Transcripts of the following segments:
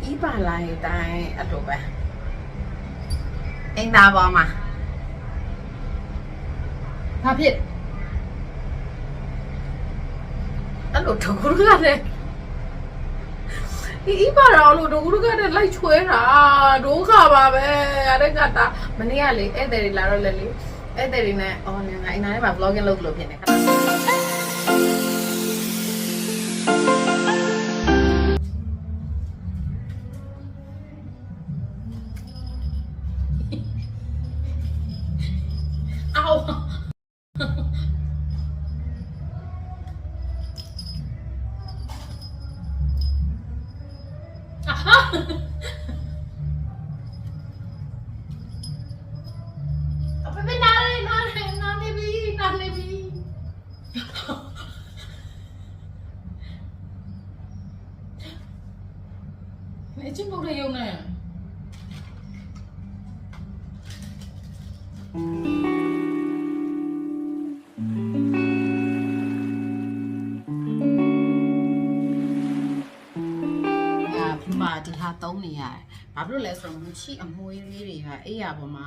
อีป่าลายตายอะถูกไปเอ็งตาบอมาถ้าผิดอะหลุดถูกเรื่องเลยอีป่าเราหลุดถูกเรื่องเลยไล่ช่วยนะดูข่าวมาแบบอะไรกันตามันนี่อะไรเอ๊ะเดี๋ยวเราเลยเอ๊ะเดี๋ยวเนี่ยอ๋อเนี่ยไงนั่นแบบบล็อกกันลบเนี่ยนะครับเอาไปเป็นนานเลยนานเลยพี่นานเลยพี่เนี่ยจิ้มพวกเธออยู่เนี่ยพี่มาที่หาโต๊ะนี่อ่ะဘာဖြစ်လို့လဲဆိုတော့မချီအမွှေးလေးတွေကအဲ့ရပေါ်မှာ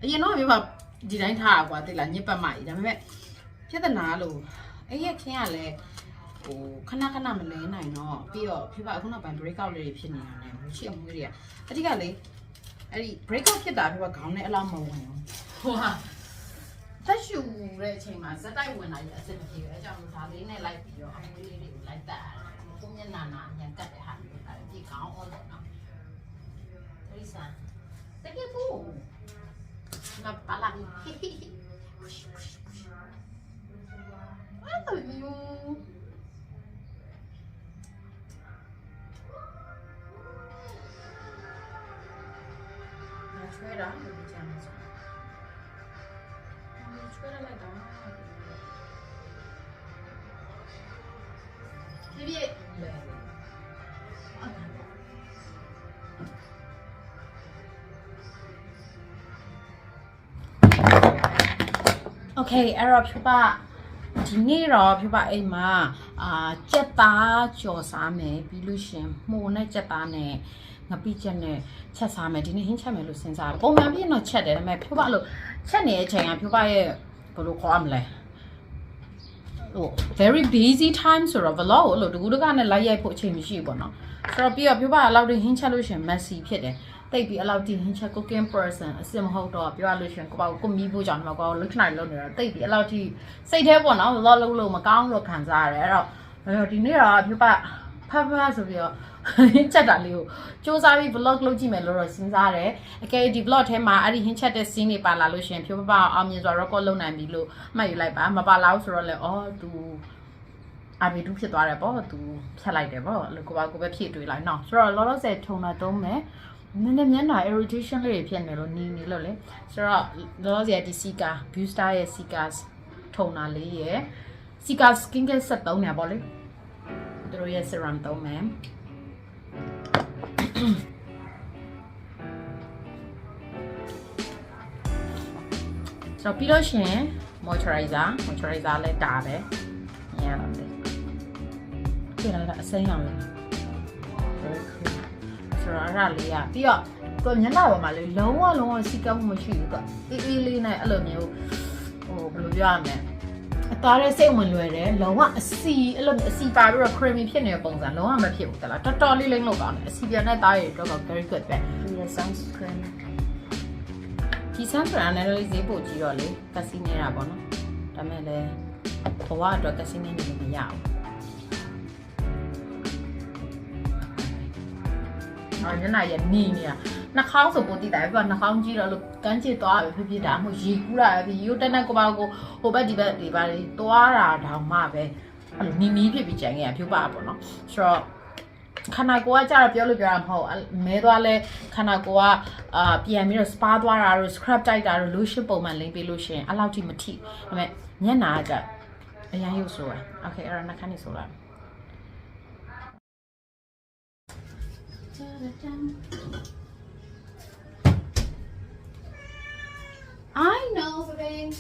အရင်တော့ပြောဒီတိုင်းထားကွာတိလားညစ်ပတ်မှကြီးဒါပေမဲ့ပြဿနာလို့အဲ့ရခင်းကလည်းဟိုခဏမလဲနိုင်တော့ပြီးတော့ဖြစ်ပါအခုနောက်ပိုင်း break out လေးတွေဖြစ်နေတာနဲ့မချီအမွှေးတွေကအတိကလေအဲ့ဒီ break out ဖြစ်တာဖြစ်ပါခေါင်းနဲ့အလောက်မဝင်ဘူးဟိုဟာတက်ရှူတဲ့အချိန်မှာဇက်တိုက်ဝင်လာရအစစ်မပြေဘူးအဲကြောင့်ဒါလေးနဲ့လိုက်ပြီးတော့အမွှေးလေးတွေကိုလိုက်တက်ရတယ်ကိုမျက်နှာညံကတ်တဲ့ဟာမျိုးဒါဒီခေါင်းအော်တော့နော်Lisa, te que fu. Una pala. Ay, Dios. La chuera, lo que llamas. La chuera la dama. Qué bien. Okay အဲ့တော့ဖြူပါဒီနေ့တော့ဖြူပါအိမ်မှာကြက်သားကြော်စားမယ်ပြီးလို့ရှင်မှုန်နဲ့ကြက်သားနဲ့ငပိချက်နဲ့ချက်စားမယ်ဒီနေ့ဟင်းချက်မယ်လို့စဉ်းစားတယ်ပုံမှန်ပြည့်တော့ချက်တယ်ဒါပေမဲ့ဖြူပါလို့ချက်နေတဲ့အချိန်ကဖြူပါရဲ့ဘယ်လိုခေါ်ရမလဲဟို very busy time ဆိုတော့ vlog ကိုလို့တကူတကနဲ့လိုက်ရိုက်ဖို့အချိန်မရှိဘူးပေါ့နော်ဆိုတော့ပြီးတော့ဖြူပါအလောက်တည်းဟင်းချက်လို့ရှင် messy ဖြစ်တယ်တိတ်ပြီးအလောက်တီဟင်းချက် cooking person အစ်မဟုတ်တော့ပြောရလို့ရှင်ကိုပေါ့ကိုမီးဖို့ကြောင့်တော့ကိုလှုပ်ချနိုင်လို့နေတော့တိတ်ပြီးအလောက်တီစိတ်แท้ပေါ့နော်လောလုံးလုံးမကောင်းလို့ခံစားရတယ်အဲ့တော့ဒီနေ့တော့ပြပဖဖဆိုပြီးတော့ချက်တာလေးကိုစူးစမ်းပြီး vlog လုပ်ကြည့်မယ်လို့တော့စဉ်းစားတယ်အကယ်ဒီ vlog ထဲမှာအဲ့ဒီဟင်းချက်တဲ့ scene တွေပါလာလို့ရှင်ဖြိုးပပအောင်မြင်စွာ record လုပ်နိုင်ပြီလို့မှတ်ယူလိုက်ပါမပါလာဘူးဆိုတော့လေသူအဘီတူဖြစ်သွားတယ်ပေါ့သူဖြတ်လိုက်တယ်ပေါ့ကိုပါကိုပဲဖြည့်တွေးလိုက်နော်ဆိုတော့လောလောဆယ်ထုံတာတုံးမယ်နည်းနည်းမျက်နှာ irritation လေးဖြစ်နေလို့နီးလို့လေဆိုတော့လောလောဆယ်ဒီ Sika Booster ရဲ့ Sika ထုံတာလေးရဲ့ Sika skin care set သုံးနေပါလေသူတို့ရဲ့ serum သုံးမယ်ဆိုတော့ပြီးလို့ရှင် moisturizer လည်းတာပဲညရတော့တယ်ဒီလားအစိမ်းအောင်လေဆိုတော့အဲ့ဒါလေးကပြီးတော့ကိုမျက်နှာပေါ်မှာလေလုံးဝစီကမှုမရှိဘူးကအေးလေးနဲ့အဲ့လိုမျိုးဟိုဘယ်လိုပြောရမလဲအသားရဲ့စိတ်ဝင်လွယ်တယ်လုံးဝအစီအဲ့လိုအစီပါပြီးတော့ creamy ဖြစ်နေတဲ့ပုံစံလုံးဝမဖြစ်ဘူးတလားတော်တော်လေးလိမ့်လို့ကောင်းတယ်အစီပြန်တဲ့သားရည်တော့ very good ပဲဒီ sunscreen ဒီ sunscreen နဲ့လည်းဈေးပို့ကြည့်တော့လေကစီနေတာပေါ့နော်ဒါမဲ့လည်းဘဝအတွက်ကစီနေနေမရဘူးညနေရနီးနေတာနှာခေါင်းဆိုပိုတိတယ်ပြနှာခေါင်းကြီးတော့လို့ကန်းချစ်သွားပဲဖြစ်တာမှရေကူးတာပဲရိုးတက်တက်ကိုပါကိုဟိုဘက်ဒီဘက်တွေပါလေသွားတာတောင်မှပဲအဲ့လိုနီးဖြစ်ပြီးကြံခဲ့ရဖြူပါပေါ့နော်ဆိုတော့ခန္ဓာကိုယ်ကကြတော့ပြောလို့ပြောတာမဟုတ်မဲသွားလဲခန္ဓာကိုယ်ကပြန်ပြီးတော့ spa သွားတာတို့ scrub တိုက်တာတို့ lotion ပုံမှန်လိမ့်ပေးလို့ရှင်အဲ့လောက်ထိမထိဒါပေမဲ့မျက်နှာကကြအရင်ရုပ်ဆိုရโอเคအဲ့တော့နှာခမ်းနေဆိုလိုက်I know, babe.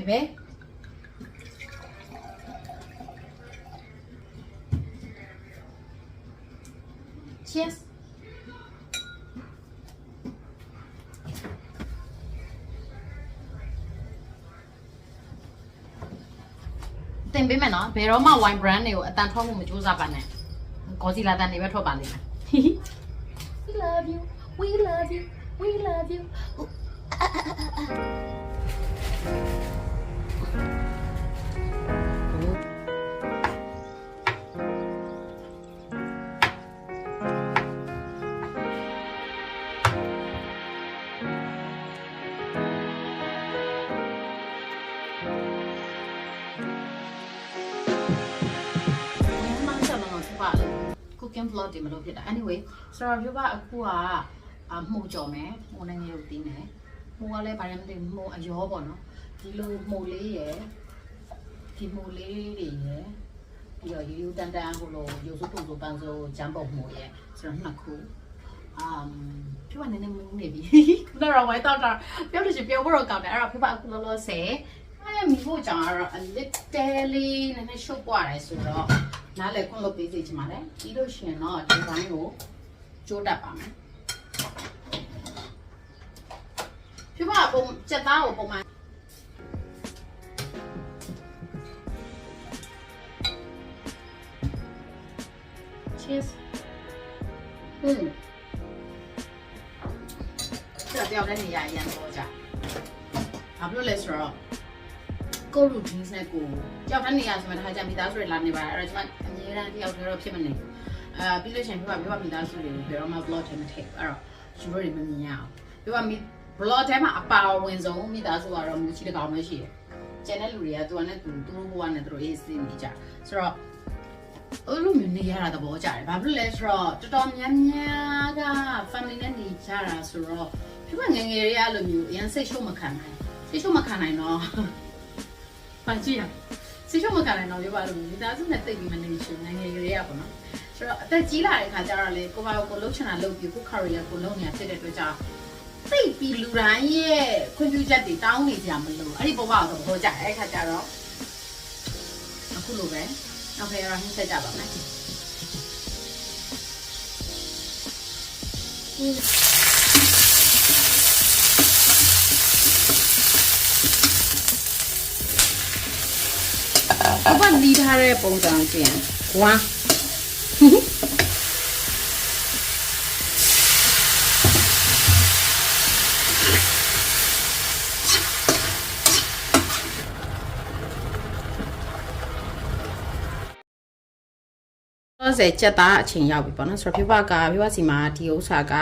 ပဲCheers တင်ပေးမယ်နော်ဘယ်တော့မှ wine brand တွေကိုအတန်ထွက်မှုမကြိုးစားပါနဲ့ကောစီလာတန်တွေပဲထွက်ပါလိမ့်မယ် We love you we love you we love you cooking vlog တွေမလုပ်ဖြစ်တာ anyway ဆိုတော့ပြောပါအခုကမှုကြော်မယ်မှုနဲ့ငရုတ်တင်းမယ်မှုကလည်းဗာရမသိမှုအရောပေါ့နော်ဒီလိုမှုလေးရယ်ဒီမှုလေးတွေရယ်ပြီးတော့ရိုးတန်တန်ဟိုလိုရိုးစုထုံစုပန်းစုဂျမ်ပုတ်မှုရယ်ဆိုတော့နှစ်ခုပြောပါနည်းနည်းမူးနေပြီခုနကတော့ဝိုင်းတော့ပြောလို့ရှိရင်ပြောဖို့တော့ကောင်းတယ်အဲ့တော့ပြောပါအခုလောလောဆယ်မိဖို့ကြောင့်ကတော့ a little လေးနည်းနည်းရှုပ်ပွားတယ်ဆိုတော့နားလေခွန်းလုပ်ပေးစီချင်ပါတယ်ပြီးလို့ရှိရင်တော့ဒီဘိုင်းကိုကျိုးတတ်ပါမယ်ပြပါပုံစက်သားကိုပုံမှန် Cheers 这掉在你牙一样多家ဘာဖြစ်လို့လဲဆိုတော့ကို routine နဲ့ကိုကြောက်တဲ့နေရာဆိုမှဒါကြမိသားစုတွေလာနေပါအဲ့တော့ကျွန်မအများအားတယောက်တည်းတော့ဖြစ်မနေဘူးပြီးလို့ရှိရင်ပြောမိသားစုတွေဘယ်တော့မှ vlog ထဲမထည့်အဲ့တော့ယူရိုတွေမမြင်ရအောင်ပြောမိ vlog ထဲမှာအပါဝင်ဆုံးမိသားစုကတော့မူချီတကောင်ပဲရှိတယ်ကျန်တဲ့လူတွေကသူကနဲ့သူတို့ဘဝနဲ့သူတို့အေးစင်းနေကြဆိုတော့အဲ့လိုမျိုးနေရတာသဘောကျတယ်ဘာဖြစ်လဲဆိုတော့တော်တော်များများက family နဲ့နေကြတာဆိုတော့ပြောမိငယ်ငယ်တွေကအဲ့လိုမျိုးအရင်စိတ်ရှုပ်မခံနိုင်စိတ်ရှုပ်မခံနိုင်တော့ဘာကြည့်ရစိတ်ရှုပ်မခံနိုင်တော့ပြောပါလို့မိသားစုနဲ့တိတ်ပြီးမနေရှင်ငယ်ငယ်တွေကပေါ့နော်ဆိုတော့အသက်ကြီးလာတဲ့ခါကျတော့လေကိုဘာကိုလှုပ်ချင်တာလှုပ်ပြီးကိုခါရီလည်းကိုလှုပ်နေတာဖြစ်တဲ့အတွက်ကြောင့်သိပြီးလူတိုင်းရဲ့ခွင့်ပြုချက်တွေတောင်းနေကြမလို့အဲ့ဒီဘဝကတော့ဟောကြအဲ့ခါကျတော့အခုလိုပဲနောက်ဖေးရဟင်းဆက်ကြပါမယ်ဘာလီထားတဲ့ပုံစံချင်းဝါချက်သားအချိန်ရောက်ပြီပေါ့နော်ဆိုတော့ပြပစီမှာဒီဥစ္စာက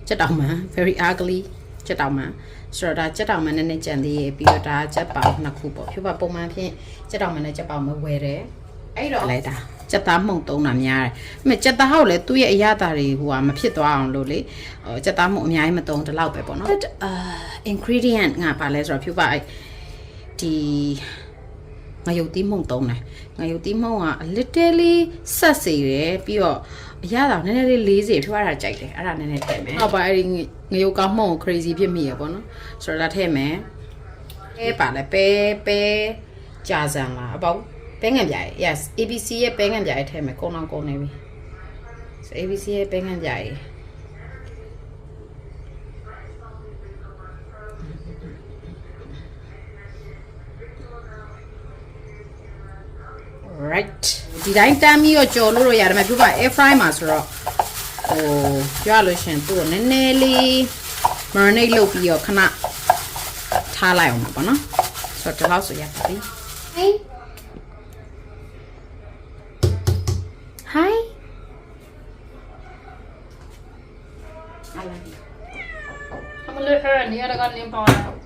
ချက်တောင်မှန် very ugly ချက်တောင်မှန်ဆိုတော့ဒါချက်တောင်မှန်နဲ့ကြံသေးရပြီးတော့ဒါချက်ပေါင်နှစ်ခုပေါ့ပြပုံမှန်ဖြင့်ချက်တောင်မှန်နဲ့ချက်ပေါင်မဝယ်တယ်အဲ့တော့လိုက်တာချက်သားမှုန့်သုံးတာများတယ်။အဲ့မဲ့ချက်သားဟောက်လေသူ့ရဲ့အရသာတွေဟိုဟာမဖြစ်သွားအောင်လို့လေချက်သားမှုန့်အများကြီးမသုံးတလောက်ပဲပေါ့နော်။ ingredient ငါပါလဲဆိုတော့ပြပဒီငရုတ်သီးမှုန့်သုံးတယ်ငရုတ်သီးမှုန့်က literally ဆက်စေတယ်ပြီးတော့အရသာနည်းနည်းလေးလေးစေပြတာကြိုက်တယ်အဲ့ဒါနည်းနည်းထည့်မယ်ဟုတ်ပါအဲ့ဒီငရုတ်ကောင်းမှုန့်ကို crazy ဖြစ်မိရပေါ့နော်ဆိုတော့ဒါထည့်မယ်ပါလဲပဲကြာစံလားအပေါင်းပဲငံပြား yes ABC ရဲ့ပဲငံပြားရဲ့ထဲမှာကုန်းအောင်ကုန်းနေပြီဆို ABC ရဲ့ပဲငံပြားရဲ့ right ဒီတိုင်းတမ်းပြီးတော့ကြော်လို့ရတယ်မပြပါ air fry မှာဆိုတော့ဟိုပြောရလို့ရှင်သူ့ကိုနည်းနည်းလေး marinate လုပ်ပြီးတော့ခဏထားလိုက်အောင်ပါပေါ့နော်ဆိုတော့ဒီလောက်ဆိုရပါပြီ Hi I like it I'm a little her near the garden power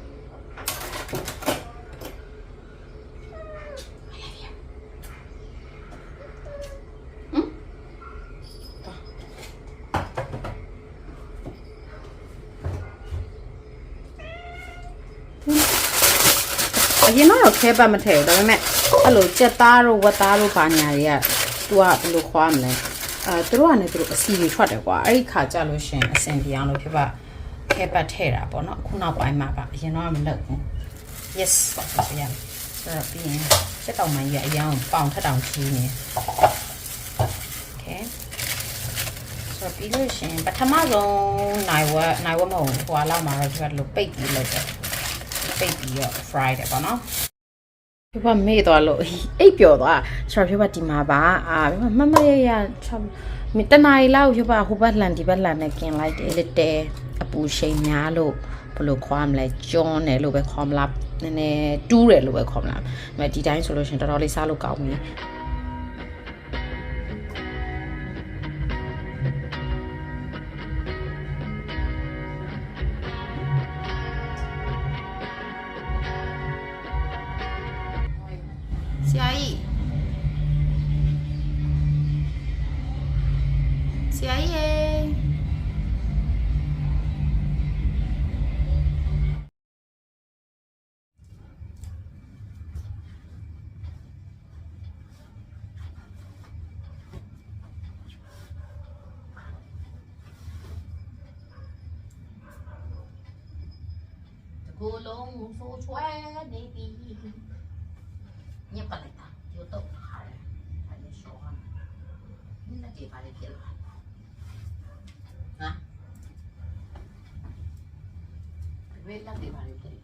you know တော့ခဲပတ်မထည့်ဘူးဒါပေမဲ့အဲ့လိုကြက်သားတို့ဝက်သားတို့ဘာညာတွေကသူကဘယ်လိုခွာမလဲသူတို့ကလည်းသူတို့အစီတွေထွက်တယ်ကွာအဲ့ဒီခါကြလို့ရှင်အစင်ပြအောင်လို့ဖြစ်ပါခဲပတ်ထည့်တာပေါ့နော်အခုနောက်ပိုင်းမှာပါအရင်တော့မလုပ်ဘူး yes ပါဆိုရမယ် ဆိုတော့ပြီးရင်စက်တောင်မှန်ကြီးအရင်ပေါင်ထက်တောင်ကြီးနေโอเคဆိုတော့ပြီးလို့ရှင်ပထမဆုံးနိုင်ဝက်မဟုတ်ဟိုလောက်မှာတော့ဒီကလိုပိတ်ပြီးလုပ်တယ်ပိတ်ပြီးတော့ fry တယ်ပေါ့နော်ပြပမေ့သွားလို့အိပ်ပျော်သွားဆိုတော့ပြပဒီမှာပါပြပမမရရတနားရီလောက်ပြပဟိုဘက်လန်ဒီဘက်လန်နဲ့กินလိုက်တယ်လက်တဲအပူရှိန်များလို့ဘယ်လိုခေါ်မလဲကျွန်းတယ်လို့ပဲခေါ်မလားနည်းနည်းတူးတယ်လို့ပဲခေါ်မလားဒါဒီတိုင်းဆိုလို့ရှင်တော်တော်လေးစားလို့ကောင်းပြီဆရာကြီးကိုလုံးဆိုးချွဲနေပြီညက်ပါလိုက်တာဒီတော့ဟာတယ်အဲ့ဒီရှောင်းနေနေကြပါလေပြလာဟာဘယ်လာဒီပါလေပြလာ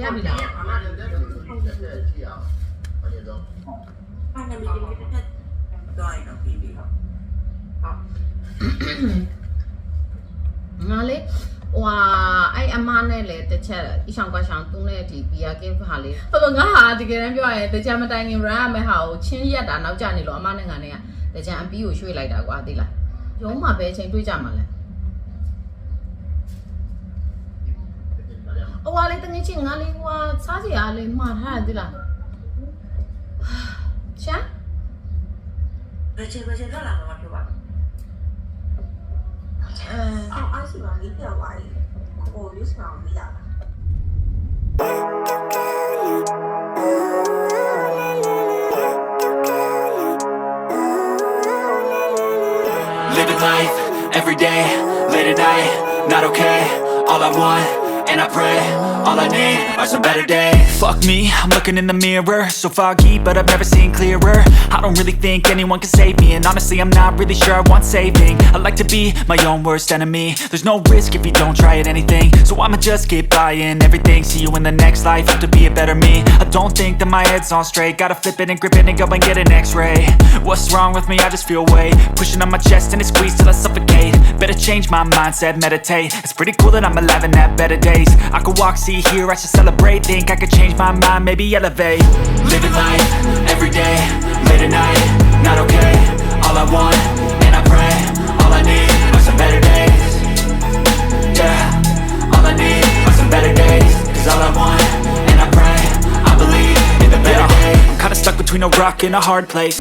ရပြီလားငါလေးဟွာအဲ့အမနဲ့လေတစ်ချက်အဆောင်ကွာဆောင်သူ့နဲ့ဒီဘီယာကင်းဟာလေးဟုတ်ငါဟာတကယ်တမ်းပြောရရင်တကြမတိုင်ခင် run ရမယ့်ဟာကိုချင်းရက်တာနောက်ကျနေလို့အမနဲ့ငါနဲ့ကတကြအပီးကိုရွှေ့လိုက်တာကွာသိလားရုံးမှာပဲအချိန်တွေးကြမှာလဲဟွာလေးတငယ်ချင်းငါလေးဟွာစားစီအားလေးမှားထားတယ်သိလားရှာဘယ်ချက်တော့လာမှာပြောပါအားရှိပါလေးပြောပါရေးကိုရွေးစအောင်ပြီးတာ Living life every day late at night not okay all I want and I pray all I need are some better days. Fuck me, I'm looking in the mirror, so foggy, but I've never seen clearer. I don't really think anyone can save me, and honestly I'm not really sure I want saving. I like to be my own worst enemy. There's no risk if you don't try at anything, so I'ma just keep buying everything. See you in the next life, have to be a better me. I don't think that my head's on straight, gotta flip it and grip it and go and get an x-ray. What's wrong with me? I just feel weight pushing on my chest and it squeezes till I suffocate. Better change my mindset, meditate. It's pretty cool that I'm alive and have better days. I could walk, see, hear, I should celebrate. Think I could change my mind, maybe elevate. Living life, every day, late at night, not okay. All I want, and I pray, all I need are some better days. Yeah, all I need are some better days. Cause all I want, and I pray, I believe in the better days. I'm kinda stuck between a rock and a hard place.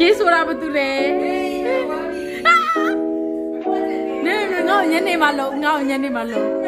ဖြေဆိုတာဘာတူလဲနေငါညနေမှလုံးငါညနေမှလုံး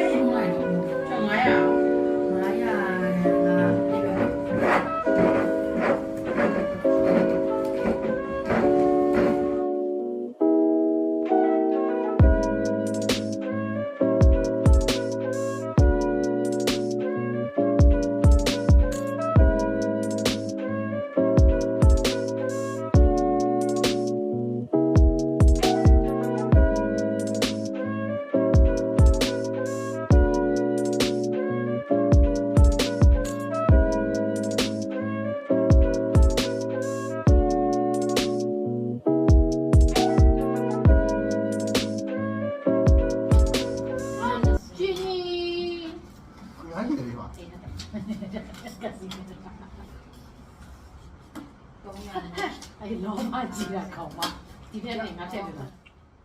အဲ့လောမကြီးတာခေါင်းပါဒီထဲနေငါထည့်တယ်လား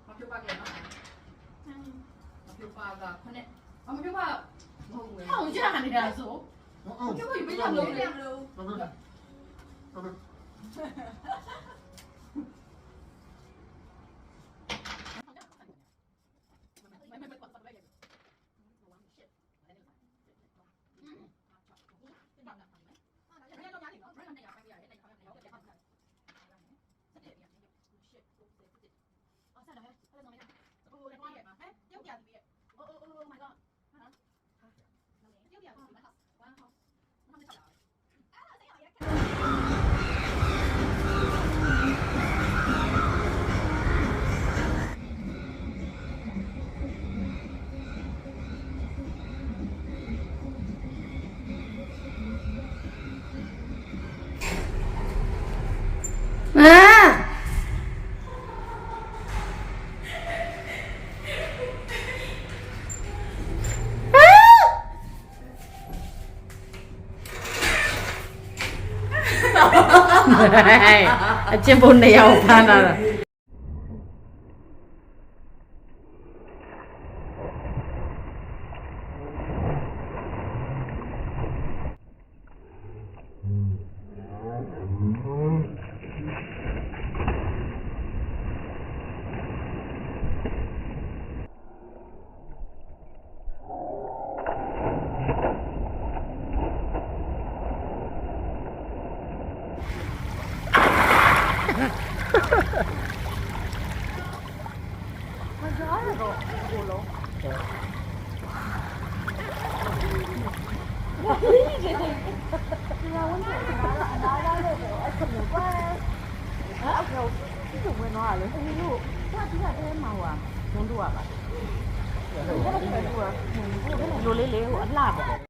မပြုတ်ပါခဲ့နော်မပြုတ်ပါကခနဲ့မပြုတ်ပါဟုတ်ငယ်ဟောင်းကြတာနေတာဆိုမပြုတ်ဘူးပြရလို့ပြရလို့အကျဉ်းပုံ2ယောက်ဖမ်းတာလိုလေးလေးဟိုအလှပေါ့